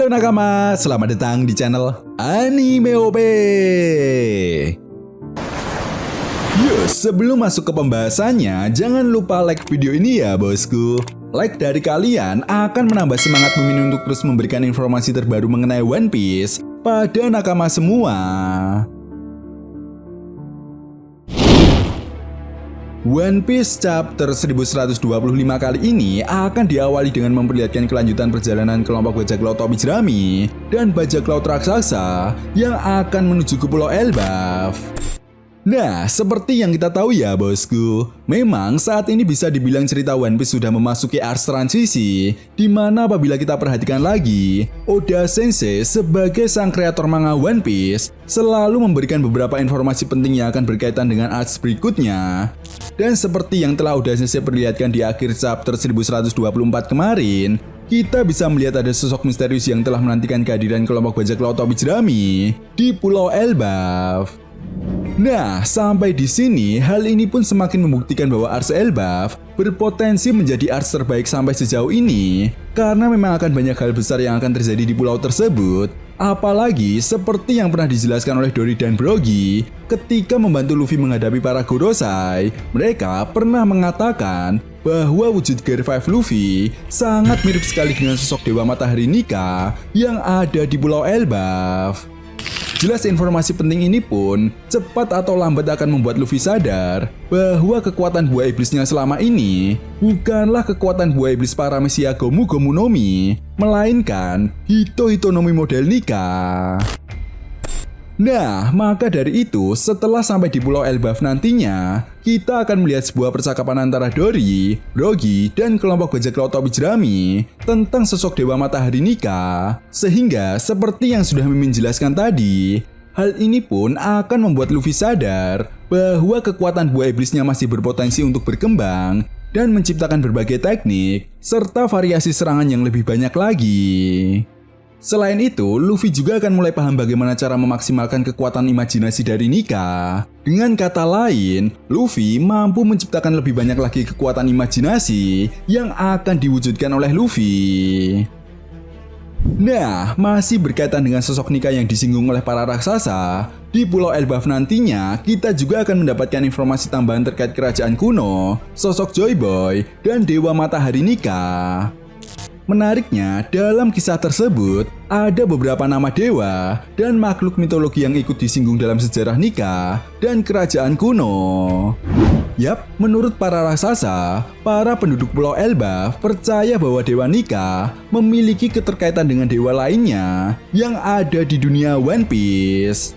Halo nakama, selamat datang di channel Anime OP. Yuk, sebelum masuk ke pembahasannya, jangan lupa like video ini ya bosku. Like dari kalian akan menambah semangat Mimin untuk terus memberikan informasi terbaru mengenai One Piece pada nakama semua. One Piece chapter 1125 kali ini akan diawali dengan memperlihatkan kelanjutan perjalanan kelompok bajak laut Tobi Jerami dan bajak laut raksasa yang akan menuju ke Pulau Elbaf. Nah, seperti yang kita tahu ya bosku, memang saat ini bisa dibilang cerita One Piece sudah memasuki ars transisi, di mana apabila kita perhatikan lagi, Oda Sensei sebagai sang kreator manga One Piece selalu memberikan beberapa informasi penting yang akan berkaitan dengan ars berikutnya. Dan seperti yang telah Oda Sensei perlihatkan di akhir chapter 1124 kemarin, kita bisa melihat ada sosok misterius yang telah menantikan kehadiran kelompok bajak laut Tobi Jerami di Pulau Elbaf. Nah, sampai di sini hal ini pun semakin membuktikan bahwa ars Elbaf berpotensi menjadi ars terbaik sampai sejauh ini, karena memang akan banyak hal besar yang akan terjadi di pulau tersebut. Apalagi seperti yang pernah dijelaskan oleh Dory dan Brogy ketika membantu Luffy menghadapi para Gorosei, mereka pernah mengatakan bahwa wujud Gear 5 Luffy sangat mirip sekali dengan sosok Dewa Matahari Nika yang ada di Pulau Elbaf. Jelas informasi penting ini pun cepat atau lambat akan membuat Luffy sadar bahwa kekuatan buah iblisnya selama ini bukanlah kekuatan buah iblis Paramecia Gomu Gomu no Mi, melainkan Hito Hito no Mi model Nika. Nah, maka dari itu, setelah sampai di Pulau Elbaf nantinya, kita akan melihat sebuah percakapan antara Dory, Brogy, dan kelompok bajak laut Tobi Jerami tentang sosok Dewa Matahari Nika. Sehingga, seperti yang sudah Mimin jelaskan tadi, hal ini pun akan membuat Luffy sadar bahwa kekuatan buah iblisnya masih berpotensi untuk berkembang dan menciptakan berbagai teknik, serta variasi serangan yang lebih banyak lagi. Selain itu, Luffy juga akan mulai paham bagaimana cara memaksimalkan kekuatan imajinasi dari Nika. Dengan kata lain, Luffy mampu menciptakan lebih banyak lagi kekuatan imajinasi yang akan diwujudkan oleh Luffy. Nah, masih berkaitan dengan sosok Nika yang disinggung oleh para raksasa, di Pulau Elbaf nantinya kita juga akan mendapatkan informasi tambahan terkait kerajaan kuno, sosok Joy Boy, dan Dewa Matahari Nika. Menariknya, dalam kisah tersebut, ada beberapa nama dewa dan makhluk mitologi yang ikut disinggung dalam sejarah Nika dan kerajaan kuno. Yap, menurut para raksasa, para penduduk Pulau Elbaf percaya bahwa Dewa Nika memiliki keterkaitan dengan dewa lainnya yang ada di dunia One Piece.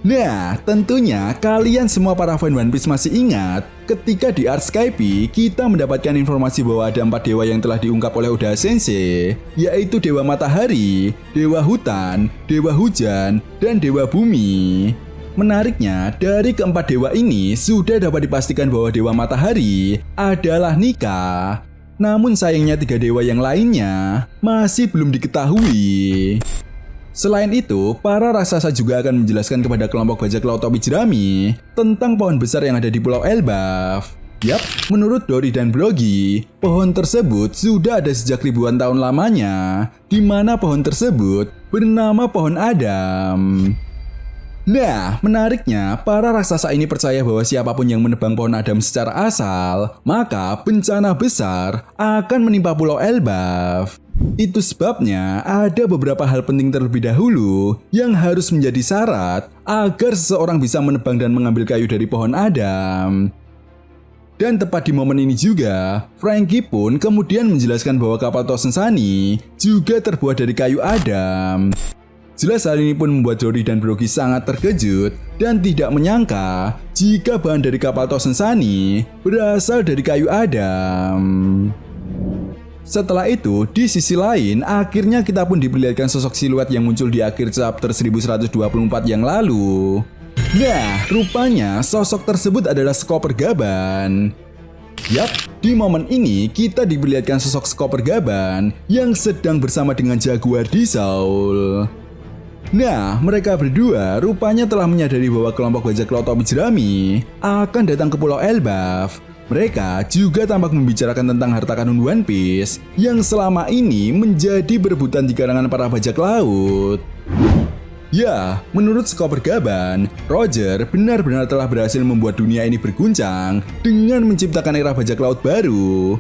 Nah, tentunya kalian semua para fan One Piece masih ingat ketika di ars Skype kita mendapatkan informasi bahwa ada 4 dewa yang telah diungkap oleh Oda Sensei, yaitu Dewa Matahari, Dewa Hutan, Dewa Hujan, dan Dewa Bumi. Menariknya, dari keempat dewa ini sudah dapat dipastikan bahwa Dewa Matahari adalah Nika. Namun sayangnya 3 dewa yang lainnya masih belum diketahui. Selain itu, para raksasa juga akan menjelaskan kepada kelompok bajak laut Tobi Jerami tentang pohon besar yang ada di Pulau Elbaf. Yap, menurut Dory dan Brogy, pohon tersebut sudah ada sejak ribuan tahun lamanya, di mana pohon tersebut bernama pohon Adam. Nah, menariknya, para raksasa ini percaya bahwa siapapun yang menebang pohon Adam secara asal, maka bencana besar akan menimpa Pulau Elbaf. Itu sebabnya ada beberapa hal penting terlebih dahulu yang harus menjadi syarat agar seseorang bisa menebang dan mengambil kayu dari pohon Adam. Dan tepat di momen ini juga, Franky pun kemudian menjelaskan bahwa kapal Tosen Sunny juga terbuat dari kayu Adam. Jelas hal ini pun membuat Dory dan Brogy sangat terkejut dan tidak menyangka jika bahan dari kapal Tosen Sunny berasal dari kayu Adam. Setelah itu, di sisi lain, akhirnya kita pun diperlihatkan sosok siluet yang muncul di akhir chapter 1124 yang lalu. Nah, rupanya sosok tersebut adalah Chopper Gaban. Yap, di momen ini kita diperlihatkan sosok Chopper Gaban yang sedang bersama dengan Jaguar di Soul. Nah, mereka berdua rupanya telah menyadari bahwa kelompok bajak laut Tobi Jerami akan datang ke Pulau Elbaf. Mereka juga tampak membicarakan tentang harta karun One Piece yang selama ini menjadi berebutan di kalangan para bajak laut. Ya, menurut Skopper Gaban, Roger benar-benar telah berhasil membuat dunia ini berguncang dengan menciptakan era bajak laut baru.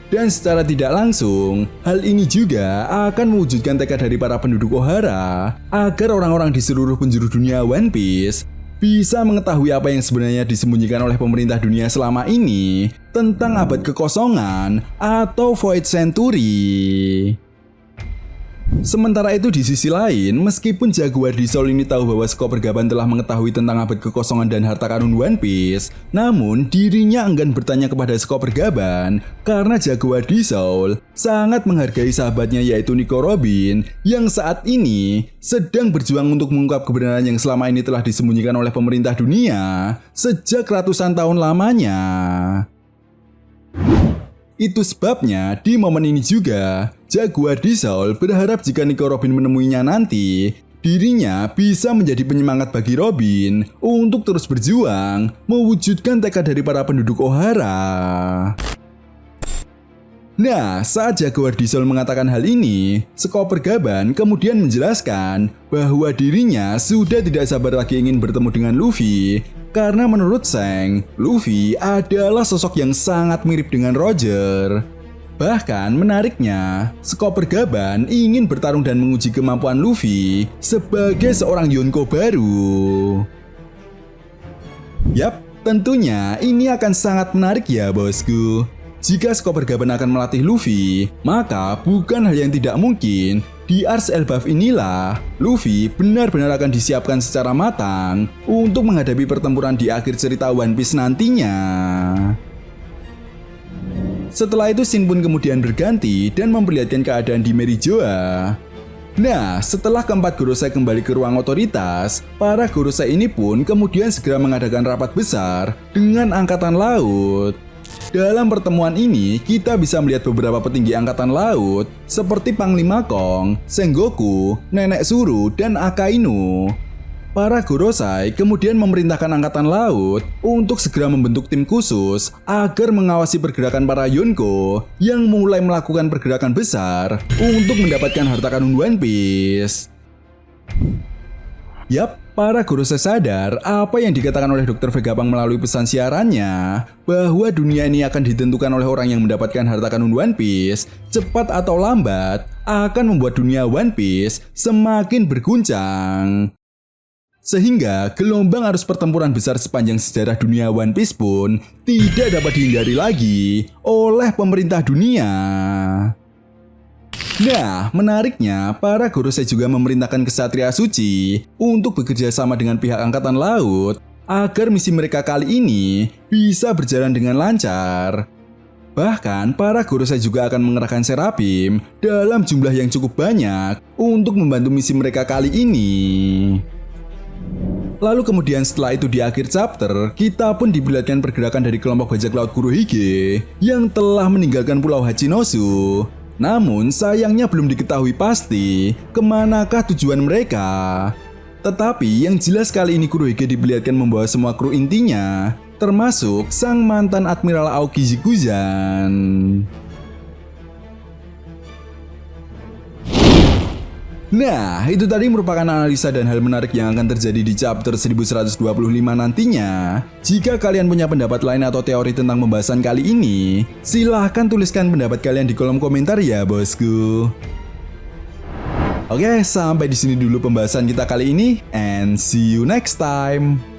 Dan secara tidak langsung, hal ini juga akan mewujudkan tekad dari para penduduk Ohara agar orang-orang di seluruh penjuru dunia One Piece bisa mengetahui apa yang sebenarnya disembunyikan oleh pemerintah dunia selama ini tentang abad kekosongan atau Void Century. Sementara itu di sisi lain, meskipun Jaguar di Soul ini tahu bahwa Skopper Gaban telah mengetahui tentang abad kekosongan dan harta karun One Piece, namun dirinya enggan bertanya kepada Skopper Gaban karena Jaguar di Soul sangat menghargai sahabatnya yaitu Nico Robin yang saat ini sedang berjuang untuk mengungkap kebenaran yang selama ini telah disembunyikan oleh pemerintah dunia sejak ratusan tahun lamanya. Itu sebabnya di momen ini juga, Jaguar di Soul berharap jika Nico Robin menemuinya nanti, dirinya bisa menjadi penyemangat bagi Robin untuk terus berjuang mewujudkan tekad dari para penduduk Ohara. Nah, saat Jaguar di Soul mengatakan hal ini, Skopper Gaban kemudian menjelaskan bahwa dirinya sudah tidak sabar lagi ingin bertemu dengan Luffy. Karena menurut Shanks, Luffy adalah sosok yang sangat mirip dengan Roger. Bahkan menariknya, Skopper Gaban ingin bertarung dan menguji kemampuan Luffy sebagai seorang Yonko baru. Yap, tentunya ini akan sangat menarik ya bosku. Jika Skopper Gaban akan melatih Luffy, maka bukan hal yang tidak mungkin. Di Ars Elbaf inilah, Luffy benar-benar akan disiapkan secara matang untuk menghadapi pertempuran di akhir cerita One Piece nantinya. Setelah itu Shin pun kemudian berganti dan memperlihatkan keadaan di Merijoa. Nah, setelah keempat Gorosei kembali ke ruang otoritas, para Gorosei ini pun kemudian segera mengadakan rapat besar dengan Angkatan Laut. Dalam pertemuan ini, kita bisa melihat beberapa petinggi Angkatan Laut seperti Panglima Kong, Sengoku, Nenek Suru, dan Akainu. Para Gorosei kemudian memerintahkan Angkatan Laut untuk segera membentuk tim khusus agar mengawasi pergerakan para Yonko yang mulai melakukan pergerakan besar untuk mendapatkan harta karun One Piece. Yap, para Gorosei sadar apa yang dikatakan oleh Dr. Vegapunk melalui pesan siarannya bahwa dunia ini akan ditentukan oleh orang yang mendapatkan harta karun One Piece. Cepat atau lambat akan membuat dunia One Piece semakin berguncang. Sehingga gelombang arus pertempuran besar sepanjang sejarah dunia One Piece pun tidak dapat dihindari lagi oleh pemerintah dunia. Nah, menariknya, para Gorosei juga memerintahkan Ksatria Suci untuk bekerja sama dengan pihak Angkatan Laut agar misi mereka kali ini bisa berjalan dengan lancar. Bahkan, para Gorosei juga akan mengerahkan Serapim dalam jumlah yang cukup banyak untuk membantu misi mereka kali ini. Lalu kemudian setelah itu di akhir chapter, kita pun diperlihatkan pergerakan dari kelompok bajak laut Kurohige yang telah meninggalkan Pulau Hachinosu. Namun sayangnya belum diketahui pasti kemanakah tujuan mereka. Tetapi yang jelas kali ini Kurohige diperlihatkan membawa semua kru intinya, termasuk sang mantan Admiral Aoki Zikuzan. Nah, itu tadi merupakan analisa dan hal menarik yang akan terjadi di chapter 1125 nantinya. Jika kalian punya pendapat lain atau teori tentang pembahasan kali ini, silahkan tuliskan pendapat kalian di kolom komentar ya bosku. Oke, sampai di sini dulu pembahasan kita kali ini, and see you next time.